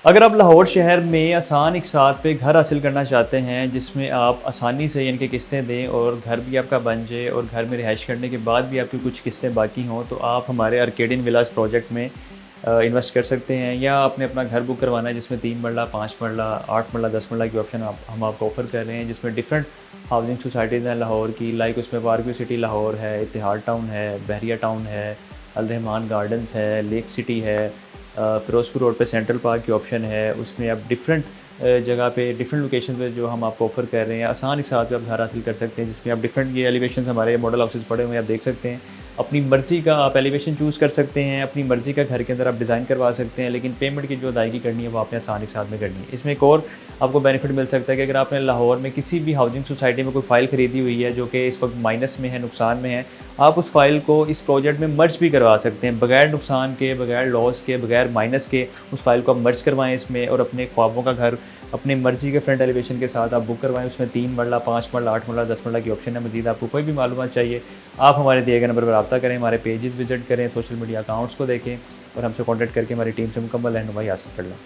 अगर आप लाहौर शहर में आसान एक साथ पे घर हासिल करना चाहते हैं, जिसमें आप आसानी से यानी कि किस्तें दें और घर भी आपका बन जाए और घर में रिहाइश करने के बाद भी आपकी कुछ किस्तें बाकी हों, तो आप हमारे आर्केडियन विलास प्रोजेक्ट में इन्वेस्ट कर सकते हैं। या आपने अपना घर बुक करवाना है जिसमें 3 मरला, 5 मरला, 8 मरला, 10 मरला की ऑप्शन हम आपको ऑफ़र कर रहे हैं, जिसमें डिफरेंट हाउसिंग सोसाइटीज़ हैं लाहौर की। लाइक उसमें पार्कव्यू सिटी लाहौर है, इतिहाद टाउन है, बहरिया टाउन है, अल रहमान गार्डन्स है, लेक सिटी है, फ़िरोज़पुर रोड पे सेंट्रल पार्क की ऑप्शन है। उसमें आप डिफरेंट जगह पे डिफरेंट लोकेशन पे जो हम आपको ऑफ़र कर रहे हैं, आसान एक साथ पे आप घर हासिल कर सकते हैं, जिसमें आप डिफरेंट ये एलिवेशंस हमारे मॉडल हाउसेज़ पड़े हुए हैं, आप देख सकते हैं। अपनी मर्ज़ी का आप एलिवेशन चूज़ कर सकते हैं, अपनी मर्ज़ी का घर के अंदर आप डिज़ाइन करवा सकते हैं, लेकिन पेमेंट की जो अदायगी करनी है वो आपने आसान एक साथ में करनी है। इसमें एक और आपको बेनिफिट मिल सकता है कि अगर आपने लाहौर में किसी भी हाउसिंग सोसाइटी में कोई फ़ाइल खरीदी हुई है जो कि इस वक्त माइनस में है, नुकसान में है, आप उस फ़ाइल को इस प्रोजेक्ट में मर्ज भी करवा सकते हैं, बगैर नुकसान के, बगैर लॉस के, बगैर माइनस के। उस फ़ाइल को आप मर्ज करवाएँ इसमें और अपने ख्वाबों का घर अपनी मर्ज़ी के फ्रंट एलिवेशन के साथ आप बुक करवाएँ। उसमें 3 मरला, 5 मरला, 8 मरला, 10 मरला की ऑप्शन है। मज़ीद आपको कोई भी मालूमात चाहिए, आप हमारे दिए गए नंबर पर राब्ता करें, हमारे पेजेज़ विज़िट करें, सोशल मीडिया अकाउंट्स को देखें और हमसे कॉन्टैक्ट करके हमारी टीम से मुकम्मल रहनुमाई हासिल कर लें।